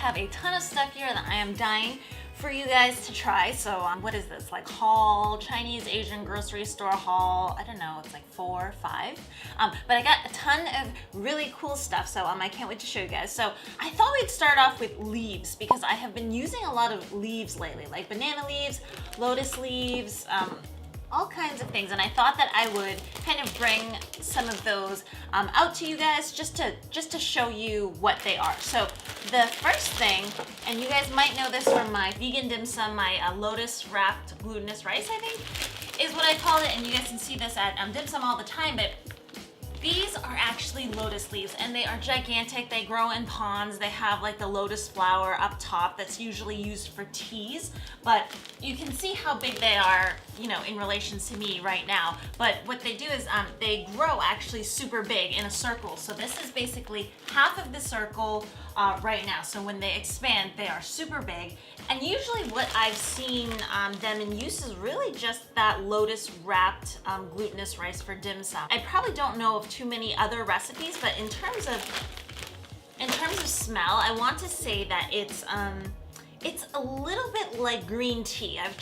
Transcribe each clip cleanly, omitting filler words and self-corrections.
have a ton of stuff here that I am dying for you guys to try. So what is this, like haul, Chinese Asian grocery store haul? I don't know, it's like 4 or 5. But I got a ton of really cool stuff, so I can't wait to show you guys. So I thought we'd start off with leaves because I have been using a lot of leaves lately, like banana leaves, lotus leaves, all kinds of things, and I thought that I would kind of bring some of those out to you guys just to show you what they are. So the first thing, and you guys might know this from my vegan dim sum, my lotus wrapped glutinous rice, I think, is what I call it, and you guys can see this at dim sum all the time, but these are actually lotus leaves, and they are gigantic. They grow in ponds. They have like the lotus flower up top that's usually used for teas, but you can see how big they are, you know, in relation to me right now. But what they do is they grow actually super big in a circle. So this is basically half of the circle right now. So when they expand, they are super big. And usually what I've seen them in use is really just that lotus wrapped glutinous rice for dim sum. I probably don't know of too many other recipes, but in terms of smell, I want to say that it's a little bit like green tea. I've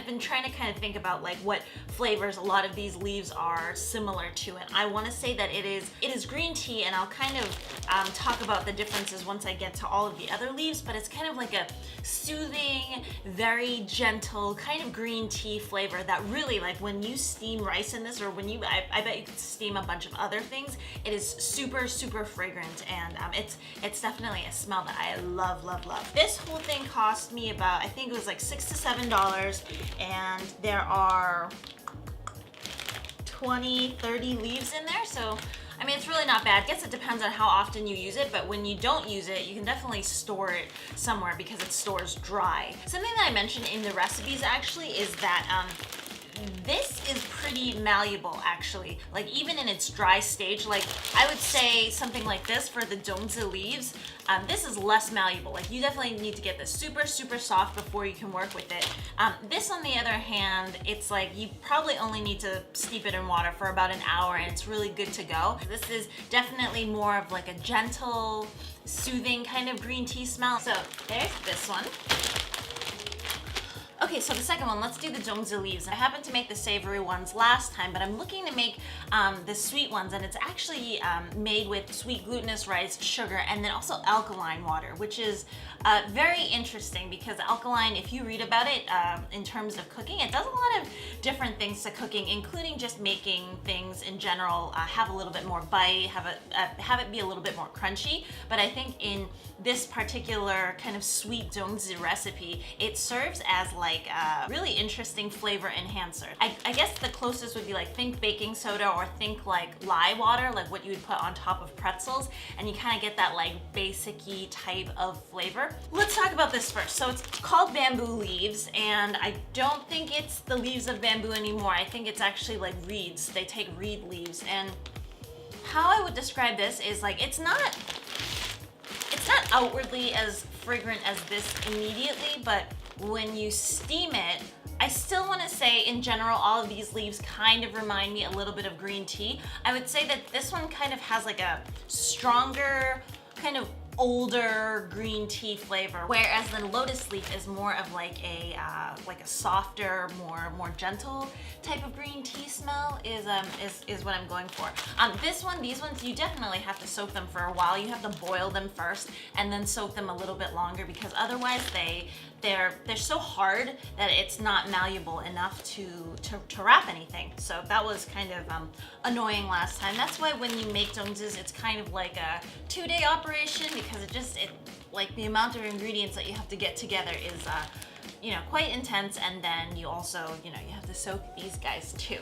been trying to kind of think about like what flavors a lot of these leaves are similar to, and I want to say that it is green tea, and I'll kind of talk about the differences once I get to all of the other leaves, but it's kind of like a soothing, very gentle kind of green tea flavor that really, like when you steam rice in this, or when you, I bet you could steam a bunch of other things, it is super, super fragrant, and it's definitely a smell that I love, love, love. This whole thing cost me about, I think it was like $6 to $7, and there are 20, 30 leaves in there, so I mean, it's really not bad. I guess it depends on how often you use it, but when you don't use it, you can definitely store it somewhere because it stores dry. Something that I mentioned in the recipes actually is that this is pretty malleable actually, like even in its dry stage. Like I would say something like this for the jujube leaves, this is less malleable. Like you definitely need to get this super, super soft before you can work with it. This on the other hand, it's like you probably only need to steep it in water for about an hour and it's really good to go. This is definitely more of like a gentle, soothing kind of green tea smell. So there's this one. Okay, so the second one, let's do the jujube leaves. I happened to make the savory ones last time, but I'm looking to make the sweet ones, and it's actually made with sweet glutinous rice, sugar, and then also alkaline water, which is very interesting because alkaline, if you read about it in terms of cooking, it does a lot of different things to cooking, including just making things in general have a little bit more bite, have it be a little bit more crunchy. But I think in this particular kind of sweet jujube recipe, it serves as like a really interesting flavor enhancer. I guess the closest would be like, think baking soda or think like lye water, like what you would put on top of pretzels, and you kind of get that like basic-y type of flavor. Let's talk about this first. So it's called bamboo leaves, and I don't think it's the leaves of bamboo anymore. I think it's actually like reeds. They take reed leaves, and how I would describe this is like it's not outwardly as fragrant as this immediately, but when you steam it, I still want to say in general all of these leaves kind of remind me a little bit of green tea. I would say that this one kind of has like a stronger, kind of older green tea flavor, whereas the lotus leaf is more of like a softer, more gentle type of green tea smell is what I'm going for. These ones you definitely have to soak them for a while. You have to boil them first and then soak them a little bit longer because otherwise they're so hard that it's not malleable enough to wrap anything. So that was kind of annoying last time. That's why when you make jujubes, it's kind of like a 2-day operation because it like the amount of ingredients that you have to get together is you know, quite intense, and then you also, you know, you have to soak these guys too.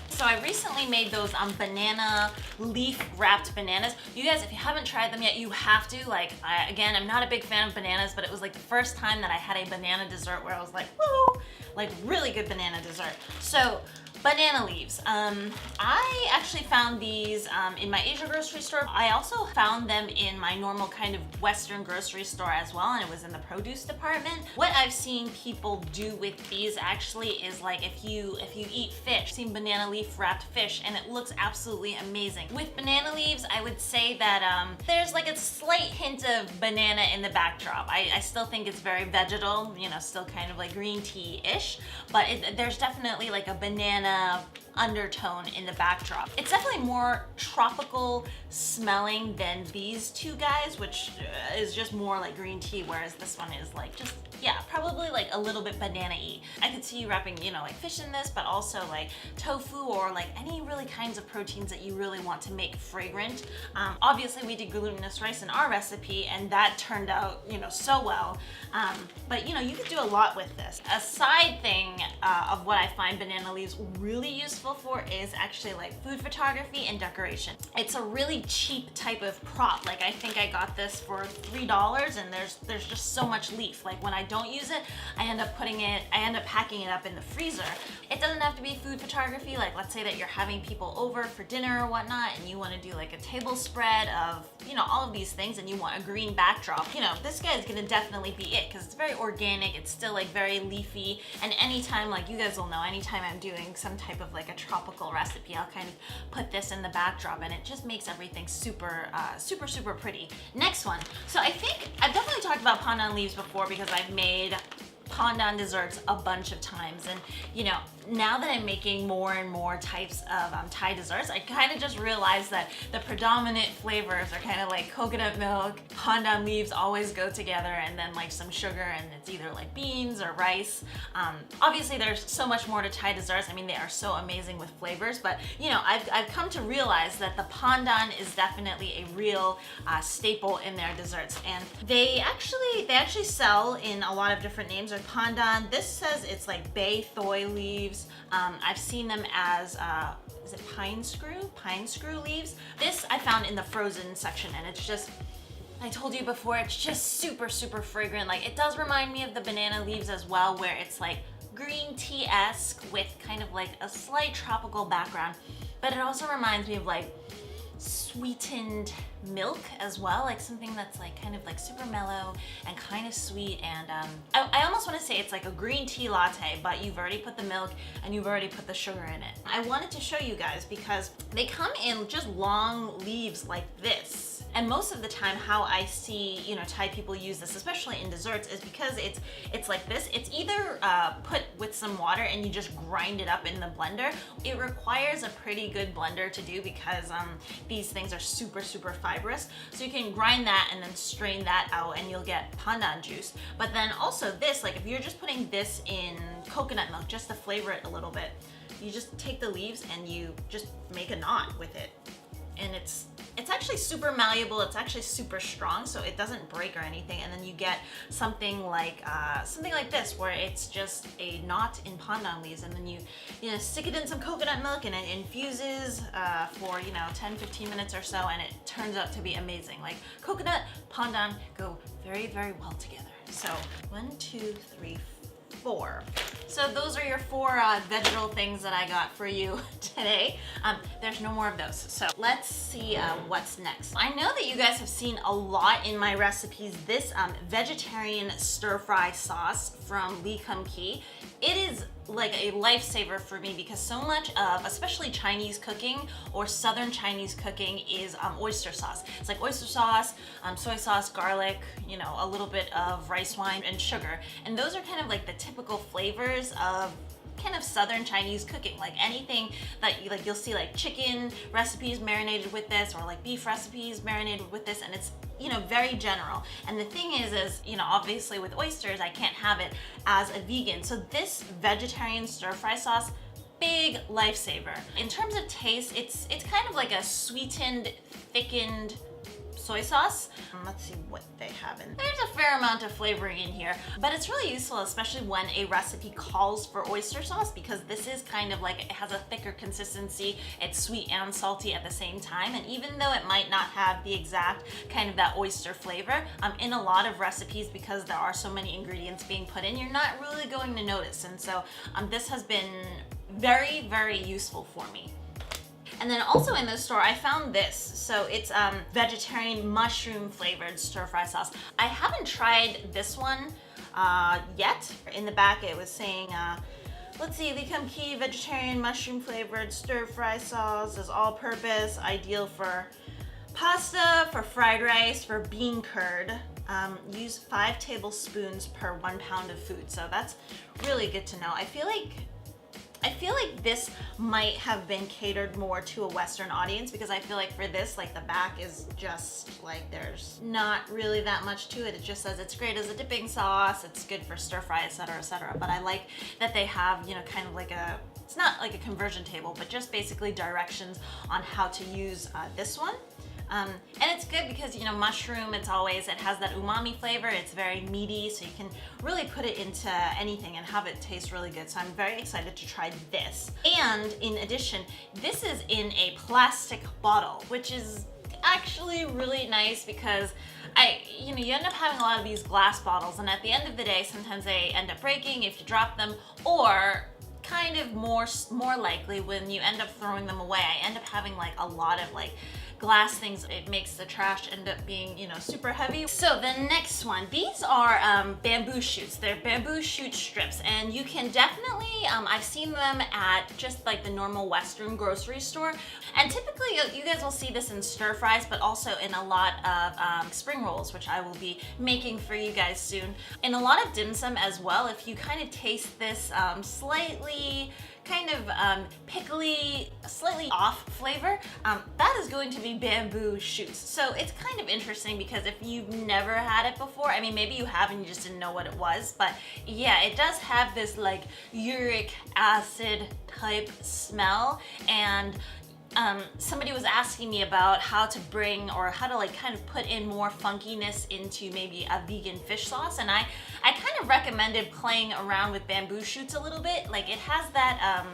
So I recently made those banana leaf wrapped bananas. You guys, if you haven't tried them yet, you have to. Like, again, I'm not a big fan of bananas, but it was like the first time that I had a banana dessert where I was like, woo, like really good banana dessert. So Banana leaves. I actually found these in my Asia grocery store. I also found them in my normal kind of Western grocery store as well, and it was in the produce department. What I've seen people do with these actually is like if you eat fish, I've seen banana leaf wrapped fish, and it looks absolutely amazing. With banana leaves, I would say that there's like a slight hint of banana in the backdrop. I still think it's very vegetal, you know, still kind of like green tea-ish, but there's definitely like a banana undertone in the backdrop. It's definitely more tropical smelling than these two guys, which is just more like green tea, whereas this one is like just, yeah, probably like a little bit banana-y. I could see you wrapping, you know, like fish in this, but also like tofu or like any really kinds of proteins that you really want to make fragrant. Obviously we did glutinous rice in our recipe and that turned out, you know, so well. But you know, you could do a lot with this. A side thing of what I find banana leaves really useful for is actually like food photography and decoration. It's a really cheap type of prop. Like I think I got this for $3 and there's just so much leaf. Like when I don't use it, I end up packing it up in the freezer. It doesn't have to be food photography. Like let's say that you're having people over for dinner or whatnot and you want to do like a table spread of, you know, all of these things and you want a green backdrop. You know, this guy is gonna definitely be it because it's very organic. It's still like very leafy, and anytime, like you guys will know, anytime I'm doing some type of like a tropical recipe, I'll kind of put this in the backdrop and it just makes everything super, super pretty. Next one. So I think I've definitely talked about pandan leaves before because I've made pandan desserts a bunch of times, and you know, now that I'm making more and more types of Thai desserts, I kind of just realized that the predominant flavors are kind of like coconut milk, pandan leaves always go together, and then like some sugar, and it's either like beans or rice. Obviously there's so much more to Thai desserts. I mean, they are so amazing with flavors, but you know, I've come to realize that the pandan is definitely a real staple in their desserts, and they actually sell in a lot of different names. There's pandan. This says it's like bay thoy leaves. I've seen them as is it pine screw leaves. This I found in the frozen section, and it's just, I told you before, it's just super fragrant. Like it does remind me of the banana leaves as well, where it's like green tea-esque with kind of like a slight tropical background, but it also reminds me of like sweetened milk as well, like something that's like kind of like super mellow and kind of sweet, and I almost want to say it's like a green tea latte, but you've already put the milk and you've already put the sugar in it. I wanted to show you guys because they come in just long leaves like this. And most of the time how I see, you know, Thai people use this, especially in desserts, is because it's like this. It's either put with some water and you just grind it up in the blender. It requires a pretty good blender to do because these things are super fibrous. So you can grind that and then strain that out and you'll get pandan juice. But then also this, like if you're just putting this in coconut milk just to flavor it a little bit, you just take the leaves and you just make a knot with it. And it's actually super malleable, it's actually super strong, so it doesn't break or anything, and then you get something like this, where it's just a knot in pandan leaves, and then you know, stick it in some coconut milk and it infuses for, you know, 10-15 minutes or so, and it turns out to be amazing. Like coconut, pandan go very well together. So 1, 2, 3, 4. So those are your 4 vegetal things that I got for you today. There's no more of those. So let's see what's next. I know that you guys have seen a lot in my recipes this vegetarian stir fry sauce from Lee Kum Kee. It is like a lifesaver for me because so much of, especially Chinese cooking or Southern Chinese cooking, is oyster sauce. It's like oyster sauce, soy sauce, garlic, you know, a little bit of rice wine and sugar. And those are kind of like the typical flavors of kind of Southern Chinese cooking. Like anything that you'll see like chicken recipes marinated with this, or like beef recipes marinated with this, and it's, you know, very general. And the thing is, you know, obviously with oysters, I can't have it as a vegan. So this vegetarian stir fry sauce, big lifesaver. In terms of taste, it's kind of like a sweetened, thickened soy sauce. Let's see what they have in. There's a fair amount of flavoring in here, but it's really useful, especially when a recipe calls for oyster sauce, because this is kind of like, it has a thicker consistency. It's sweet and salty at the same time, and even though it might not have the exact kind of that oyster flavor, in a lot of recipes, because there are so many ingredients being put in, you're not really going to notice. And so this has been very, very useful for me. And then also in the store, I found this. So it's vegetarian mushroom flavored stir fry sauce. I haven't tried this one yet. In the back it was saying, let's see, the Kumki vegetarian mushroom flavored stir fry sauce is all purpose, ideal for pasta, for fried rice, for bean curd. Use 5 tablespoons per 1 pound of food. So that's really good to know. I feel like this might have been catered more to a Western audience, because I feel like for this, like the back is just like, there's not really that much to it. It just says it's great as a dipping sauce, it's good for stir fry, etc., etc. But I like that they have, you know, kind of like a, it's not like a conversion table, but just basically directions on how to use this one. And it's good because, you know, mushroom, it has that umami flavor. It's very meaty, so you can really put it into anything and have it taste really good. So I'm very excited to try this. And in addition, this is in a plastic bottle, which is actually really nice because you end up having a lot of these glass bottles, and at the end of the day, sometimes they end up breaking if you drop them, or kind of more likely when you end up throwing them away. I end up having like a lot of like glass things. It makes the trash end up being, you know, super heavy. So the next one, these are bamboo shoots. They're bamboo shoot strips, and you can definitely, I've seen them at just like the normal Western grocery store. And typically you guys will see this in stir fries, but also in a lot of spring rolls, which I will be making for you guys soon. In a lot of dim sum as well, if you kind of taste this slightly kind of pickly, slightly off flavor, that is going to be bamboo shoots. So it's kind of interesting because if you've never had it before, I mean, maybe you have and you just didn't know what it was, but yeah, it does have this like uric acid type smell. And somebody was asking me about how to bring, or how to like kind of put in more funkiness into maybe a vegan fish sauce, and I kind of recommended playing around with bamboo shoots a little bit. Like it has that,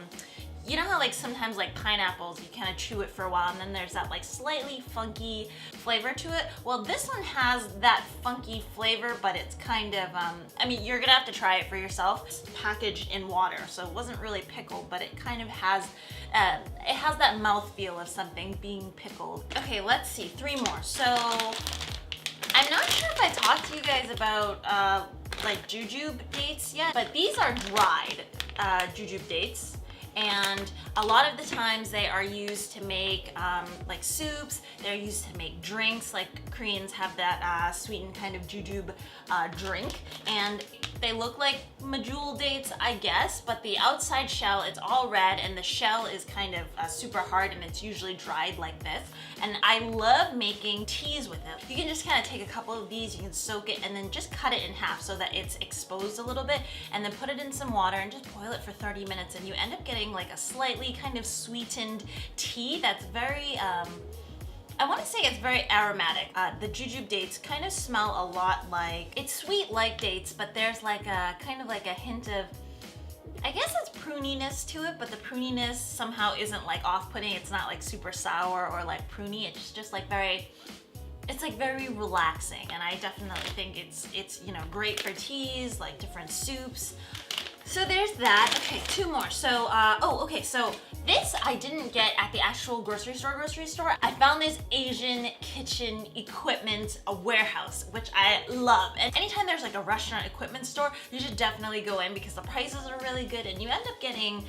you know how like sometimes like pineapples, you kind of chew it for a while and then there's that like slightly funky flavor to it? Well, this one has that funky flavor, but it's kind of, I mean, you're gonna have to try it for yourself. It's packaged in water, so it wasn't really pickled, but it kind of has, it has that mouthfeel of something being pickled. Okay, let's see, 3 more. So I'm not sure if I talked to you guys about like jujube dates yet, but these are dried jujube dates. And a lot of the times they are used to make like soups, they're used to make drinks, like Koreans have that sweetened kind of jujube drink, and they look like medjool dates, I guess, but the outside shell, it's all red, and the shell is kind of super hard, and it's usually dried like this. And I love making teas with it. You can just kind of take a couple of these, you can soak it, and then just cut it in half so that it's exposed a little bit, and then put it in some water and just boil it for 30 minutes, and you end up getting like a slightly kind of sweetened tea that's very, I want to say it's very aromatic. The jujube dates kind of smell a lot like, it's sweet like dates, but there's like a kind of like a hint of, I guess it's pruniness to it, but the pruniness somehow isn't like off-putting. It's not like super sour or like pruny. It's just like very, it's like very relaxing, and I definitely think it's you know, great for teas, like different soups. So there's that. Okay, 2 more. So, okay, so this I didn't get at the actual grocery store. I found this Asian kitchen equipment warehouse, which I love. And anytime there's like a restaurant equipment store, you should definitely go in because the prices are really good, and you end up getting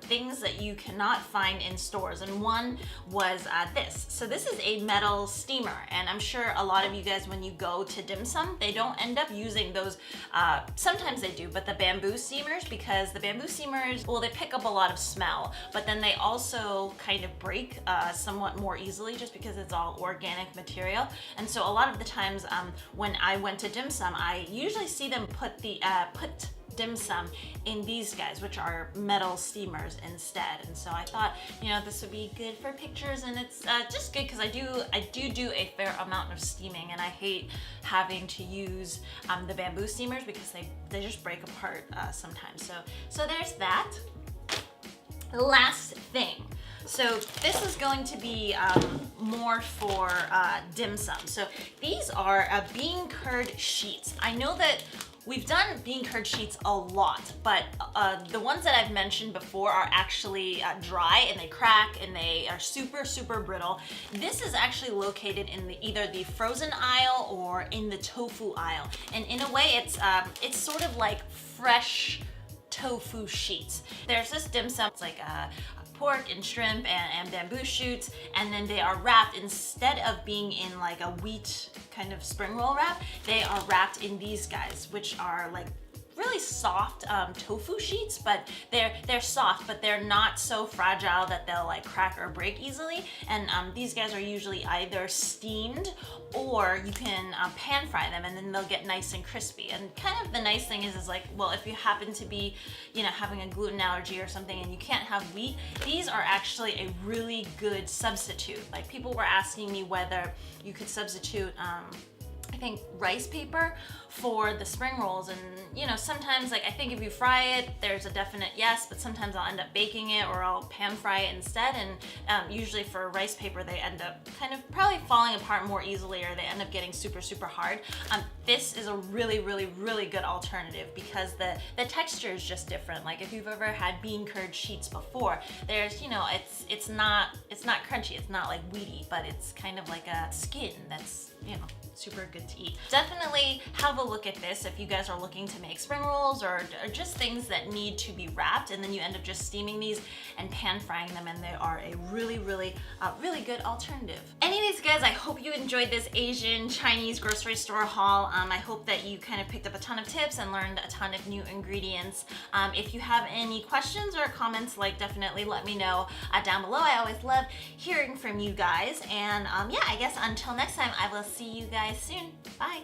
things that you cannot find in stores. And one was this. So this is a metal steamer, and I'm sure a lot of you guys, when you go to dim sum, they don't end up using those, sometimes they do, but the bamboo steamers, because the bamboo steamers, well, they pick up a lot of smell, but then they also kind of break somewhat more easily just because it's all organic material. And so a lot of the times when I went to dim sum, I usually see them put dim sum in these guys, which are metal steamers instead. And so I thought, you know, this would be good for pictures, and it's just good because I do a fair amount of steaming, and I hate having to use the bamboo steamers because they just break apart sometimes. So there's that. Last thing. So this is going to be more for dim sum. So these are bean curd sheets. I know that We've done bean curd sheets a lot, but the ones that I've mentioned before are actually dry and they crack and they are super, super brittle. This is actually located in either the frozen aisle or in the tofu aisle. And in a way, it's sort of like fresh tofu sheets. There's this dim sum, it's like pork and shrimp and bamboo shoots, and then they are wrapped, instead of being in like a wheat kind of spring roll wrap, they are wrapped in these guys, which are like really soft tofu sheets, but they're soft, but they're not so fragile that they'll like crack or break easily. And these guys are usually either steamed or you can pan fry them, and then they'll get nice and crispy. And kind of the nice thing is like, well, if you happen to be, you know, having a gluten allergy or something and you can't have wheat, these are actually a really good substitute. Like, people were asking me whether you could substitute I think rice paper for the spring rolls, and you know, sometimes like I think if you fry it, there's a definite yes, but sometimes I'll end up baking it or I'll pan fry it instead, and usually for rice paper they end up kind of probably falling apart more easily, or they end up getting super, super hard. This is a really, really, really good alternative because the texture is just different. Like, if you've ever had bean curd sheets before, there's, you know, it's not crunchy, it's not like wheaty, but it's kind of like a skin that's, you know, super good to eat. Definitely have a look at this if you guys are looking to make spring rolls or just things that need to be wrapped, and then you end up just steaming these and pan frying them, and they are a really, really, really good alternative. Anyways, guys, I hope you enjoyed this Asian Chinese grocery store haul. I hope that you kind of picked up a ton of tips and learned a ton of new ingredients. If you have any questions or comments, like, definitely let me know down below. I always love hearing from you guys. And yeah, I guess until next time, I will see you guys soon. Bye.